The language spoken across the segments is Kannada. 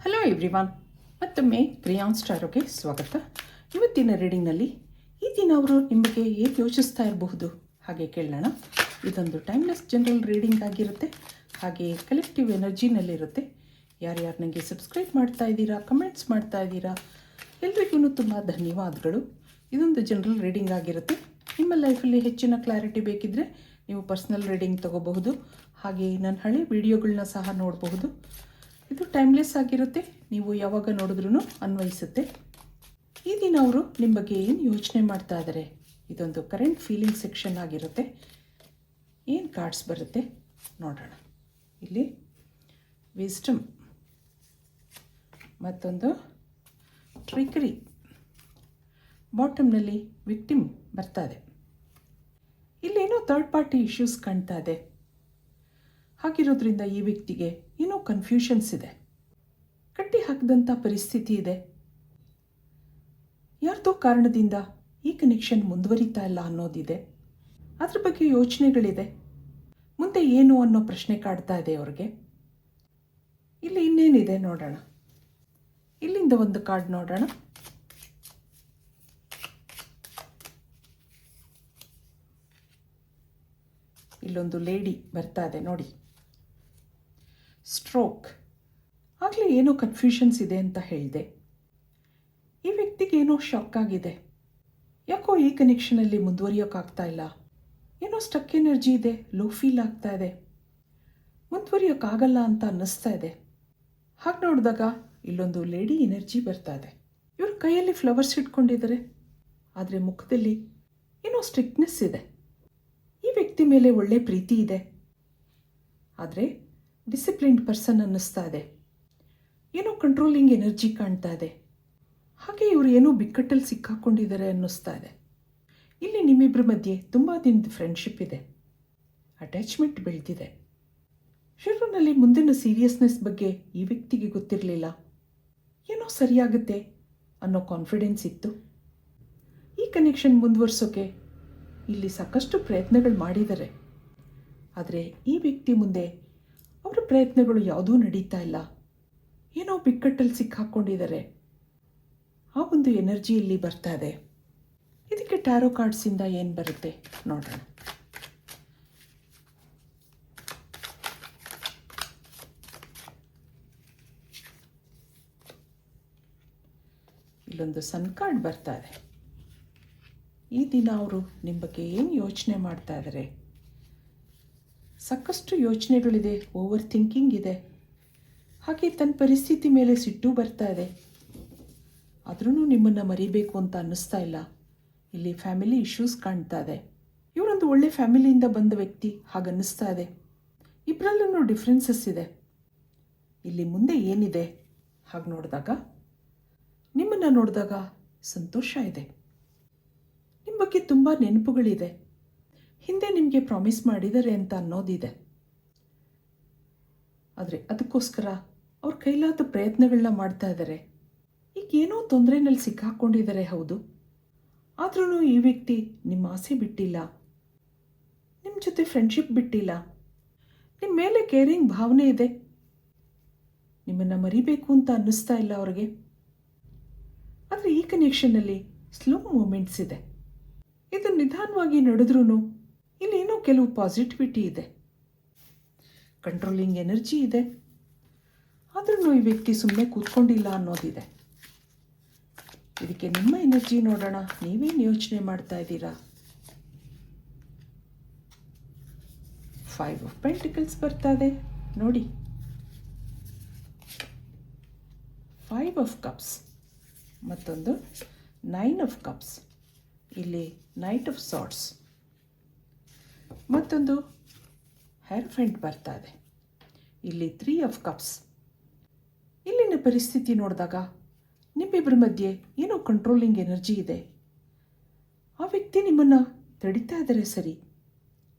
ಹಲೋ ಎವ್ರಿವಾನ್, ಮತ್ತೊಮ್ಮೆ ಕ್ರಿಯಾನ್ ಸ್ಟಾರೋಗೆ ಸ್ವಾಗತ. ಇವತ್ತಿನ ರೀಡಿಂಗ್ನಲ್ಲಿ ಈ ದಿನ ಅವರು ನಿಮ್ಮ ಬಗ್ಗೆ ಏನು ಯೋಚಿಸ್ತಾ ಇರಬಹುದು ಹಾಗೆ ಕೇಳೋಣ. ಇದೊಂದು ಟೈಮ್ಲೆಸ್ ಜನರಲ್ ರೀಡಿಂಗ್ ಆಗಿರುತ್ತೆ, ಹಾಗೆ ಕಲೆಕ್ಟಿವ್ ಎನರ್ಜಿನಲ್ಲಿರುತ್ತೆ. ಯಾರ್ಯಾರು ನನಗೆ ಸಬ್ಸ್ಕ್ರೈಬ್ ಮಾಡ್ತಾ ಇದ್ದೀರಾ, ಕಮೆಂಟ್ಸ್ ಮಾಡ್ತಾ ಇದ್ದೀರಾ, ಎಲ್ರಿಗೂ ತುಂಬ ಧನ್ಯವಾದಗಳು. ಇದೊಂದು ಜನರಲ್ ರೀಡಿಂಗ್ ಆಗಿರುತ್ತೆ. ನಿಮ್ಮ ಲೈಫಲ್ಲಿ ಹೆಚ್ಚಿನ ಕ್ಲಾರಿಟಿ ಬೇಕಿದ್ದರೆ ನೀವು ಪರ್ಸ್ನಲ್ ರೀಡಿಂಗ್ ತೊಗೋಬಹುದು, ಹಾಗೆ ನನ್ನ ಹಳೆ ವಿಡಿಯೋಗಳನ್ನ ಸಹ ನೋಡಬಹುದು. ಇದು ಟೈಮ್ಲೆಸ್ ಆಗಿರುತ್ತೆ, ನೀವು ಯಾವಾಗ ನೋಡಿದ್ರೂ ಅನ್ವಯಿಸುತ್ತೆ. ಈ ದಿನ ಅವರು ನಿಮ್ಮ ಬಗ್ಗೆ ಏನು ಯೋಚನೆ ಮಾಡ್ತಾ ಇದ್ದಾರೆ, ಇದೊಂದು ಕರೆಂಟ್ ಫೀಲಿಂಗ್ ಸೆಕ್ಷನ್ ಆಗಿರುತ್ತೆ. ಏನು ಕಾರ್ಡ್ಸ್ ಬರುತ್ತೆ ನೋಡೋಣ. ಇಲ್ಲಿ ವಿಸ್ಡಮ್, ಮತ್ತೊಂದು ಟ್ರಿಕರಿ, ಬಾಟಮ್ನಲ್ಲಿ ವಿಕ್ಟಿಮ್ ಬರ್ತಾ ಇದೆ. ಇಲ್ಲೇನೋ ಥರ್ಡ್ ಪಾರ್ಟಿ ಇಶ್ಯೂಸ್ ಕಾಣ್ತಾ ಇದೆ. ಹಾಗಿರೋದ್ರಿಂದ ಈ ವ್ಯಕ್ತಿಗೆ ಏನೋ ಕನ್ಫ್ಯೂಷನ್ಸ್ ಇದೆ, ಕಟ್ಟಿ ಹಾಕಿದಂಥ ಪರಿಸ್ಥಿತಿ ಇದೆ. ಯಾರ್ದೋ ಕಾರಣದಿಂದ ಈ ಕನೆಕ್ಷನ್ ಮುಂದುವರಿತಾ ಇಲ್ಲ ಅನ್ನೋದಿದೆ. ಅದ್ರ ಬಗ್ಗೆ ಯೋಚನೆಗಳಿದೆ. ಮುಂದೆ ಏನು ಅನ್ನೋ ಪ್ರಶ್ನೆ ಕಾಡ್ತಾ ಇದೆ ಅವ್ರಿಗೆ. ಇಲ್ಲಿ ಇನ್ನೇನಿದೆ ನೋಡೋಣ. ಇಲ್ಲಿಂದ ಒಂದು ಕಾರ್ಡ್ ನೋಡೋಣ. ಇಲ್ಲೊಂದು ಲೇಡಿ ಬರ್ತಾ ಇದೆ ನೋಡಿ. ಸ್ಟ್ರೋಕ್. ಆಗಲೇ ಏನೋ ಕನ್ಫ್ಯೂಷನ್ಸ್ ಇದೆ ಅಂತ ಹೇಳಿದೆ. ಈ ವ್ಯಕ್ತಿಗೆ ಏನೋ ಶಾಕ್ ಆಗಿದೆ. ಯಾಕೋ ಈ ಕನೆಕ್ಷನಲ್ಲಿ ಮುಂದುವರಿಯೋಕ್ಕಾಗ್ತಾ ಇಲ್ಲ. ಏನೋ ಸ್ಟಕ್ ಎನರ್ಜಿ ಇದೆ, ಲೋ ಫೀಲ್ ಆಗ್ತಾ ಇದೆ, ಮುಂದುವರಿಯೋಕ್ಕಾಗಲ್ಲ ಅಂತ ಅನ್ನಿಸ್ತಾ ಇದೆ. ಹಾಗೆ ನೋಡಿದಾಗ ಇಲ್ಲೊಂದು ಲೇಡಿ ಎನರ್ಜಿ ಬರ್ತಾ ಇದೆ. ಇವ್ರ ಕೈಯಲ್ಲಿ ಫ್ಲವರ್ಸ್ ಇಟ್ಕೊಂಡಿದ್ದಾರೆ, ಆದರೆ ಮುಖದಲ್ಲಿ ಏನೋ ಸ್ಟ್ರಿಕ್ಟ್ನೆಸ್ ಇದೆ. ಈ ವ್ಯಕ್ತಿ ಮೇಲೆ ಒಳ್ಳೆ ಪ್ರೀತಿ ಇದೆ, ಆದರೆ ಡಿಸಿಪ್ಲಿನ್ಡ್ ಪರ್ಸನ್ ಅನ್ನಿಸ್ತಾ ಇದೆ. ಏನೋ ಕಂಟ್ರೋಲಿಂಗ್ ಎನರ್ಜಿ ಕಾಣ್ತಾ ಇದೆ. ಹಾಗೆ ಇವರು ಏನೋ ಬಿಕ್ಕಟ್ಟಲ್ಲಿ ಸಿಕ್ಕಾಕೊಂಡಿದ್ದಾರೆ ಅನ್ನಿಸ್ತಾ ಇದೆ. ಇಲ್ಲಿ ನಿಮ್ಮಿಬ್ಬರ ಮಧ್ಯೆ ತುಂಬ ದಿನದ ಫ್ರೆಂಡ್ಶಿಪ್ ಇದೆ, ಅಟ್ಯಾಚ್ಮೆಂಟ್ ಬೆಳೆದಿದೆ. ಶುರುವಿನಲ್ಲಿ ಮುಂದಿನ ಸೀರಿಯಸ್ನೆಸ್ ಬಗ್ಗೆ ಈ ವ್ಯಕ್ತಿಗೆ ಗೊತ್ತಿರಲಿಲ್ಲ. ಏನೋ ಸರಿಯಾಗುತ್ತೆ ಅನ್ನೋ ಕಾನ್ಫಿಡೆನ್ಸ್ ಇತ್ತು. ಈ ಕನೆಕ್ಷನ್ ಮುಂದುವರ್ಸೋಕೆ ಇಲ್ಲಿ ಸಾಕಷ್ಟು ಪ್ರಯತ್ನಗಳು ಮಾಡಿದ್ದಾರೆ, ಆದರೆ ಈ ವ್ಯಕ್ತಿ ಮುಂದೆ ಅವರ ಪ್ರಯತ್ನಗಳು ಯಾವುದೂ ನಡೀತಾ ಇಲ್ಲ. ಏನೋ ಬಿಕ್ಕಟ್ಟಲ್ಲಿ ಸಿಕ್ಕಾಕೊಂಡಿದ್ದಾರೆ. ಆ ಒಂದು ಎನರ್ಜಿ ಇಲ್ಲಿ ಬರ್ತಾ ಇದೆ. ಇದಕ್ಕೆ ಟ್ಯಾರೋ ಕಾರ್ಡ್ಸಿಂದ ಏನು ಬರುತ್ತೆ ನೋಡೋಣ. ಇಲ್ಲೊಂದು ಸನ್ ಕಾರ್ಡ್ ಬರ್ತಾ ಇದೆ. ಈ ದಿನ ಅವರು ನಿಮ್ಮ ಬಗ್ಗೆ ಏನು ಯೋಚನೆ ಮಾಡ್ತಾ ಇದ್ದಾರೆ. ಸಾಕಷ್ಟು ಯೋಚನೆಗಳಿದೆ, ಓವರ್ ಥಿಂಕಿಂಗ್ ಇದೆ, ಹಾಗೆ ತನ್ನ ಪರಿಸ್ಥಿತಿ ಮೇಲೆ ಸಿಟ್ಟು ಬರ್ತಾ ಇದೆ. ಆದ್ರೂ ನಿಮ್ಮನ್ನು ಮರಿಬೇಕು ಅಂತ ಅನ್ನಿಸ್ತಾ ಇಲ್ಲ. ಇಲ್ಲಿ ಫ್ಯಾಮಿಲಿ ಇಶ್ಯೂಸ್ ಕಾಣ್ತಾ ಇದೆ. ಇವರೊಂದು ಒಳ್ಳೆ ಫ್ಯಾಮಿಲಿಯಿಂದ ಬಂದ ವ್ಯಕ್ತಿ ಹಾಗನ್ನಿಸ್ತಾ ಇದೆ. ಇಬ್ಬರಲ್ಲೂ ಡಿಫ್ರೆನ್ಸಸ್ ಇದೆ. ಇಲ್ಲಿ ಮುಂದೆ ಏನಿದೆ ಹಾಗೆ ನೋಡಿದಾಗ, ನಿಮ್ಮನ್ನು ನೋಡಿದಾಗ ಸಂತೋಷ ಇದೆ. ನಿಮ್ಮ ಬಗ್ಗೆ ತುಂಬ ನೆನಪುಗಳಿದೆ. ಹಿಂದೆ ನಿಮಗೆ ಪ್ರಾಮಿಸ್ ಮಾಡಿದ್ದಾರೆ ಅಂತ ಅನ್ನೋದಿದೆ. ಆದರೆ ಅದಕ್ಕೋಸ್ಕರ ಅವ್ರ ಕೈಲಾದ ಪ್ರಯತ್ನಗಳನ್ನ ಮಾಡ್ತಾ ಇದ್ದಾರೆ. ಈಗ ಏನೋ ತೊಂದರೆನಲ್ಲಿ ಸಿಕ್ಕಾಕೊಂಡಿದ್ದಾರೆ, ಹೌದು. ಆದ್ರೂ ಈ ವ್ಯಕ್ತಿ ನಿಮ್ಮ ಆಸೆ ಬಿಟ್ಟಿಲ್ಲ, ನಿಮ್ಮ ಜೊತೆ ಫ್ರೆಂಡ್ಶಿಪ್ ಬಿಟ್ಟಿಲ್ಲ. ನಿಮ್ಮ ಮೇಲೆ ಕೇರಿಂಗ್ ಭಾವನೆ ಇದೆ. ನಿಮ್ಮನ್ನು ಮರಿಬೇಕು ಅಂತ ಅನ್ನಿಸ್ತಾ ಇಲ್ಲ ಅವ್ರಿಗೆ. ಆದರೆ ಈ ಕನೆಕ್ಷನ್ನಲ್ಲಿ ಸ್ಲೋ ಮೂಮೆಂಟ್ಸ್ ಇದೆ. ಇದು ನಿಧಾನವಾಗಿ ನಡೆದ್ರೂ ಇಲ್ಲೇನೋ ಕೆಲವು ಪಾಸಿಟಿವಿಟಿ ಇದೆ, ಕಂಟ್ರೋಲಿಂಗ್ ಎನರ್ಜಿ ಇದೆ. ಆದ್ರೂ ಈ ವ್ಯಕ್ತಿ ಸುಮ್ಮನೆ ಕೂತ್ಕೊಂಡಿಲ್ಲ ಅನ್ನೋದಿದೆ. ಇದಕ್ಕೆ ನಿಮ್ಮ ಎನರ್ಜಿ ನೋಡೋಣ. ನೀವೇನು ಯೋಚನೆ ಮಾಡ್ತಾ ಇದ್ದೀರಾ? 5 ಆಫ್ ಪೆಂಟಿಕಲ್ಸ್ ಬರ್ತಾ ಇದೆ ನೋಡಿ. 5 ಆಫ್ ಕಪ್ಸ್, ಮತ್ತೊಂದು 9 ಆಫ್ ಕಪ್ಸ್. ಇಲ್ಲಿ ನೈಟ್ ಆಫ್ ಸಾರ್ಟ್ಸ್, ಮತ್ತೊಂದು ಹೆರ್ಫೆಂಟ್ ಬರ್ತಾ ಇದೆ. ಇಲ್ಲಿ 3 ಆಫ್ ಕಪ್ಸ್. ಇಲ್ಲಿನ ಪರಿಸ್ಥಿತಿ ನೋಡಿದಾಗ ನಿಮ್ಮಿಬ್ಬರ ಮಧ್ಯೆ ಏನೋ ಕಂಟ್ರೋಲಿಂಗ್ ಎನರ್ಜಿ ಇದೆ. ಆ ವ್ಯಕ್ತಿ ನಿಮ್ಮನ್ನು ತಡಿತಾ ಇದ್ದಾರೆ, ಸರಿ.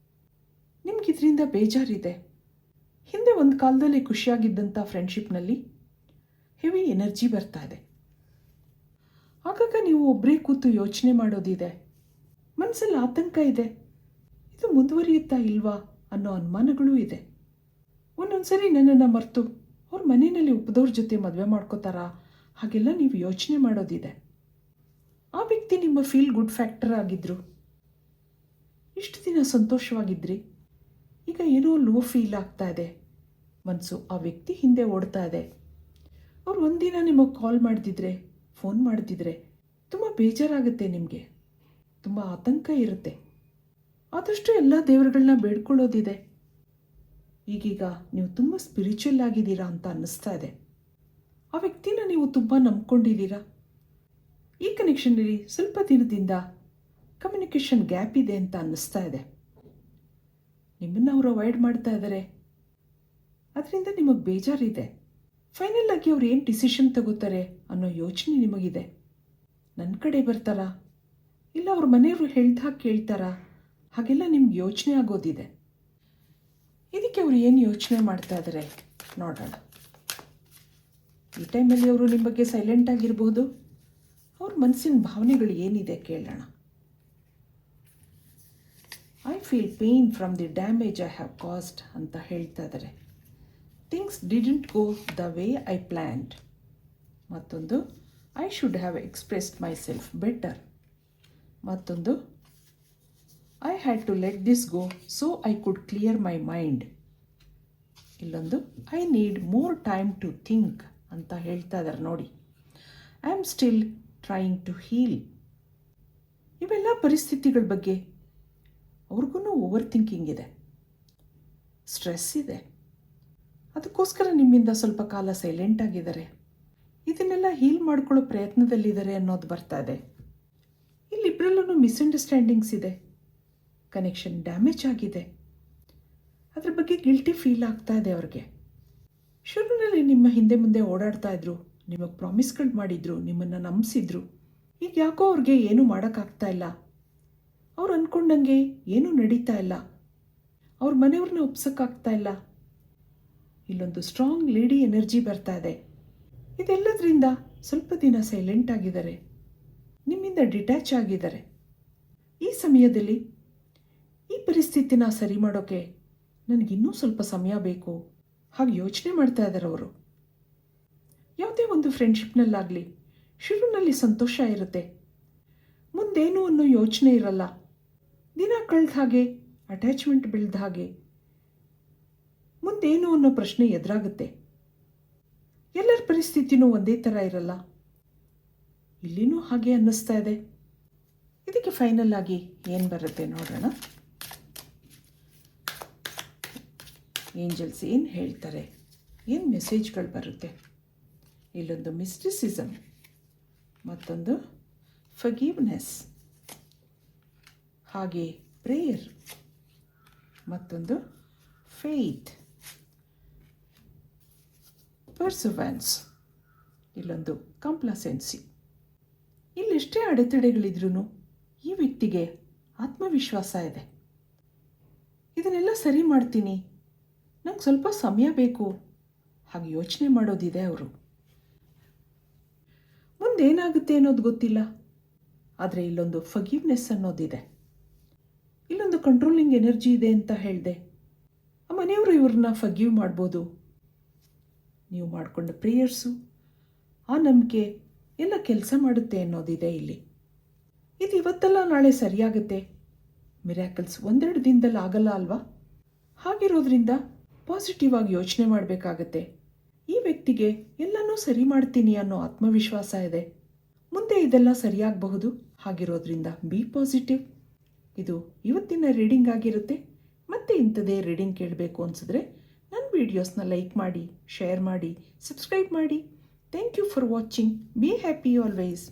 ನಿಮಗಿದ್ರಿಂದ ಬೇಜಾರಿದೆ. ಹಿಂದೆ ಒಂದು ಕಾಲದಲ್ಲಿ ಖುಷಿಯಾಗಿದ್ದಂಥ ಫ್ರೆಂಡ್ಶಿಪ್ನಲ್ಲಿ ಹೆವಿ ಎನರ್ಜಿ ಬರ್ತಾ ಇದೆ. ಆಗಾಗ ನೀವು ಒಬ್ಬರೇ ಕೂತು ಯೋಚನೆ ಮಾಡೋದಿದೆ. ಮನಸ್ಸಲ್ಲಿ ಆತಂಕ ಇದೆ. ಇದು ಮುಂದುವರಿಯುತ್ತಾ ಇಲ್ವಾ ಅನ್ನೋ ಅನುಮಾನಗಳೂ ಇದೆ. ಒಂದೊಂದು ಸರಿ ನನ್ನನ್ನು ಮರೆತು ಅವ್ರ ಮನೆಯಲ್ಲಿ ಒಪ್ಪದವ್ರ ಜೊತೆ ಮದುವೆ ಮಾಡ್ಕೋತಾರಾ ಹಾಗೆಲ್ಲ ನೀವು ಯೋಚನೆ ಮಾಡೋದಿದೆ. ಆ ವ್ಯಕ್ತಿ ನಿಮ್ಮ ಫೀಲ್ ಗುಡ್ ಫ್ಯಾಕ್ಟರ್ ಆಗಿದ್ದರು. ಇಷ್ಟು ದಿನ ಸಂತೋಷವಾಗಿದ್ರಿ. ಈಗ ಏನೋ ಲೋ ಫೀಲ್ ಆಗ್ತಾ ಇದೆ. ಮನಸ್ಸು ಆ ವ್ಯಕ್ತಿ ಹಿಂದೆ ಓಡ್ತಾ ಇದೆ. ಅವ್ರು ಒಂದಿನ ನಿಮಗೆ ಕಾಲ್ ಮಾಡ್ತಿದ್ರೆ, ಫೋನ್ ಮಾಡ್ತಿದ್ರೆ ತುಂಬ ಬೇಜಾರಾಗುತ್ತೆ, ನಿಮಗೆ ತುಂಬ ಆತಂಕ ಇರುತ್ತೆ. ಆದಷ್ಟು ಎಲ್ಲ ದೇವರುಗಳನ್ನ ಬೇಡ್ಕೊಳ್ಳೋದಿದೆ. ಈಗೀಗ ನೀವು ತುಂಬ ಸ್ಪಿರಿಚುವಲ್ ಆಗಿದ್ದೀರಾ ಅಂತ ಅನ್ನಿಸ್ತಾ ಇದೆ. ಆ ವ್ಯಕ್ತಿನ ನೀವು ತುಂಬ ನಂಬ್ಕೊಂಡಿದ್ದೀರಾ. ಈ ಕನೆಕ್ಷನ್ನಲ್ಲಿ ಸ್ವಲ್ಪ ದಿನದಿಂದ ಕಮ್ಯುನಿಕೇಷನ್ ಗ್ಯಾಪ್ ಇದೆ ಅಂತ ಅನ್ನಿಸ್ತಾ ಇದೆ. ನಿಮ್ಮನ್ನು ಅವರು ಅವಾಯ್ಡ್ ಮಾಡ್ತಾ ಇದ್ದಾರೆ. ಅದರಿಂದ ನಿಮಗೆ ಬೇಜಾರಿದೆ. ಫೈನಲ್ ಆಗಿ ಅವ್ರು ಏನು ಡಿಸಿಷನ್ ತಗೋತಾರೆ ಅನ್ನೋ ಯೋಚನೆ ನಿಮಗಿದೆ. ನನ್ನ ಕಡೆ ಬರ್ತಾರಾ ಇಲ್ಲ ಅವ್ರ ಮನೆಯವರು ಹೇಳ್ದಾಗ ಕೇಳ್ತಾರಾ ಹಾಗೆಲ್ಲ ನಿಮ್ಗೆ ಯೋಚನೆ ಆಗೋದಿದೆ. ಇದಕ್ಕೆ ಅವರು ಏನು ಯೋಚನೆ ಮಾಡ್ತಾ ಇದ್ದಾರೆ ನೋಡೋಣ. ಈ ಟೈಮಲ್ಲಿ ಅವರು ನಿಮ್ಮ ಬಗ್ಗೆ ಸೈಲೆಂಟ್ ಆಗಿರ್ಬೋದು. ಅವ್ರ ಮನಸ್ಸಿನ ಭಾವನೆಗಳು ಏನಿದೆ ಕೇಳೋಣ. I feel pain from the damage I have caused ಅಂತ ಹೇಳ್ತಾ ಇದ್ದಾರೆ. Things didn't go the way I planned. ಮತ್ತೊಂದು I should have expressed myself better. ಮತ್ತೊಂದು I had to let this go so I could clear my mind. ಇಲ್ಲೊಂದು I need more time to think ಅಂತ ಹೇಳ್ತಾ ಇದ್ದಾರೆ ನೋಡಿ. I am still trying to heal. ಇವೆಲ್ಲ ಪರಿಸ್ಥಿತಿಗಳ ಬಗ್ಗೆ ಅವ್ರಿಗೂ ಓವರ್ ಥಿಂಕಿಂಗ್ ಇದೆ, ಸ್ಟ್ರೆಸ್ ಇದೆ. ಅದಕ್ಕೋಸ್ಕರ ನಿಮ್ಮಿಂದ ಸ್ವಲ್ಪ ಕಾಲ ಸೈಲೆಂಟ್ ಆಗಿದ್ದಾರೆ. ಇದನ್ನೆಲ್ಲ ಹೀಲ್ ಮಾಡ್ಕೊಳ್ಳೋ ಪ್ರಯತ್ನದಲ್ಲಿದ್ದಾರೆ ಅನ್ನೋದು ಬರ್ತಾ ಇದೆ. ಇಲ್ಲಿಬ್ಬರಲ್ಲೂ ಮಿಸ್ಅಂಡರ್ಸ್ಟ್ಯಾಂಡಿಂಗ್ಸ್ ಇದೆ. ಕನೆಕ್ಷನ್ ಡ್ಯಾಮೇಜ್ ಆಗಿದೆ. ಅದ್ರ ಬಗ್ಗೆ ಗಿಲ್ಟಿ ಫೀಲ್ ಆಗ್ತಾ ಇದೆ ಅವ್ರಿಗೆ. ಶುರುವಿನಲ್ಲಿ ನಿಮ್ಮ ಹಿಂದೆ ಮುಂದೆ ಓಡಾಡ್ತಾ ಇದ್ರು, ನಿಮಗೆ ಪ್ರಾಮಿಸ್ಗಳು ಮಾಡಿದ್ರು, ನಿಮ್ಮನ್ನು ನಂಬಿಸಿದ್ರು. ಈಗ ಯಾಕೋ ಅವ್ರಿಗೆ ಏನೂ ಮಾಡೋಕ್ಕಾಗ್ತಾ ಇಲ್ಲ. ಅವ್ರು ಅಂದ್ಕೊಂಡಂಗೆ ಏನೂ ನಡೀತಾ ಇಲ್ಲ. ಅವ್ರ ಮನೆಯವ್ರನ್ನ ಒಪ್ಸೋಕ್ಕಾಗ್ತಾ ಇಲ್ಲ. ಇಲ್ಲೊಂದು ಸ್ಟ್ರಾಂಗ್ ಲೇಡಿ ಎನರ್ಜಿ ಬರ್ತಾ ಇದೆ. ಇದೆಲ್ಲದರಿಂದ ಸ್ವಲ್ಪ ದಿನ ಸೈಲೆಂಟ್ ಆಗಿದ್ದಾರೆ, ನಿಮ್ಮಿಂದ ಡಿಟ್ಯಾಚ್ ಆಗಿದ್ದಾರೆ. ಈ ಸಮಯದಲ್ಲಿ ಈ ಪರಿಸ್ಥಿತಿನ ಸರಿ ಮಾಡೋಕ್ಕೆ ನನಗಿನ್ನೂ ಸ್ವಲ್ಪ ಸಮಯ ಬೇಕು ಹಾಗೆ ಯೋಚನೆ ಮಾಡ್ತಾ ಇದ್ದಾರೆ ಅವರು. ಯಾವುದೇ ಒಂದು ಫ್ರೆಂಡ್ಶಿಪ್ನಲ್ಲಾಗಲಿ ಶುರುವಿನಲ್ಲಿ ಸಂತೋಷ ಇರುತ್ತೆ, ಮುಂದೇನು ಅನ್ನೋ ಯೋಚನೆ ಇರಲ್ಲ. ದಿನ ಕಳೆದ ಹಾಗೆ ಅಟ್ಯಾಚ್ಮೆಂಟ್ ಬೆಳೆದ ಹಾಗೆ ಮುಂದೇನು ಅನ್ನೋ ಪ್ರಶ್ನೆ ಎದುರಾಗುತ್ತೆ. ಎಲ್ಲರ ಪರಿಸ್ಥಿತಿನೂ ಒಂದೇ ಥರ ಇರಲ್ಲ. ಇಲ್ಲಿನೂ ಹಾಗೆ ಅನ್ನಿಸ್ತಾ ಇದೆ. ಇದಕ್ಕೆ ಫೈನಲ್ ಆಗಿ ಏನು ಬರುತ್ತೆ ನೋಡೋಣ. ಏಂಜಲ್ಸ್ ಏನು ಹೇಳ್ತಾರೆ, ಏನು ಮೆಸೇಜ್ಗಳು ಬರುತ್ತೆ. ಇಲ್ಲೊಂದು ಮಿಸ್ಟಿಸಿಸಮ್, ಮತ್ತೊಂದು ಫರ್ಗಿವ್ನೆಸ್, ಹಾಗೆ ಪ್ರೇಯರ್, ಮತ್ತೊಂದು ಫೇತ್, ಪರ್ಸೆವೆರೆನ್ಸ್, ಇಲ್ಲೊಂದು ಕಂಪ್ಲಾಸೆನ್ಸಿ. ಇಲ್ಲೆಷ್ಟೇ ಅಡೆತಡೆಗಳಿದ್ರೂ ಈ ವ್ಯಕ್ತಿಗೆ ಆತ್ಮವಿಶ್ವಾಸ ಇದೆ. ಇದನ್ನೆಲ್ಲ ಸರಿ ಮಾಡ್ತೀನಿ, ನಂಗೆ ಸ್ವಲ್ಪ ಸಮಯ ಬೇಕು ಹಾಗೆ ಯೋಚನೆ ಮಾಡೋದಿದೆ ಅವರು. ಮುಂದೇನಾಗುತ್ತೆ ಅನ್ನೋದು ಗೊತ್ತಿಲ್ಲ. ಆದರೆ ಇಲ್ಲೊಂದು ಫರ್ಗಿವ್ನೆಸ್ ಅನ್ನೋದಿದೆ. ಇಲ್ಲೊಂದು ಕಂಟ್ರೋಲಿಂಗ್ ಎನರ್ಜಿ ಇದೆ ಅಂತ ಹೇಳಿದೆ. ಆ ಮನೆಯವರು ಇವ್ರನ್ನ ಫರ್ಗಿವ್ ಮಾಡ್ಬೋದು. ನೀವು ಮಾಡಿಕೊಂಡ ಪ್ರೇಯರ್ಸು, ಆ ನಂಬಿಕೆ ಎಲ್ಲ ಕೆಲಸ ಮಾಡುತ್ತೆ ಅನ್ನೋದಿದೆ ಇಲ್ಲಿ. ಇದು ಇವತ್ತಲ್ಲ ನಾಳೆ ಸರಿಯಾಗುತ್ತೆ. ಮಿರಾಕಲ್ಸ್ ಒಂದೆರಡು ದಿನದಲ್ಲಿ ಆಗಲ್ಲ ಅಲ್ವಾ? ಹಾಗಿರೋದ್ರಿಂದ ಪಾಸಿಟಿವ್ ಆಗಿ ಯೋಚನೆ ಮಾಡಬೇಕಾಗತ್ತೆ. ಈ ವ್ಯಕ್ತಿಗೆ ಎಲ್ಲನೂ ಸರಿ ಮಾಡ್ತೀನಿ ಅನ್ನೋ ಆತ್ಮವಿಶ್ವಾಸ ಇದೆ. ಮುಂದೆ ಇದೆಲ್ಲ ಸರಿಯಾಗಬಹುದು. ಹಾಗಿರೋದ್ರಿಂದ ಬಿ ಪಾಸಿಟಿವ್. ಇದು ಇವತ್ತಿನ ರೀಡಿಂಗ್ ಆಗಿರುತ್ತೆ. ಮತ್ತೆ ಇಂಥದೇ ರೀಡಿಂಗ್ ಕೇಳಬೇಕು ಅನಿಸಿದ್ರೆ ನನ್ನ ವೀಡಿಯೋಸ್ನ ಲೈಕ್ ಮಾಡಿ, ಶೇರ್ ಮಾಡಿ, ಸಬ್ಸ್ಕ್ರೈಬ್ ಮಾಡಿ. Thank you for watching. Be happy always.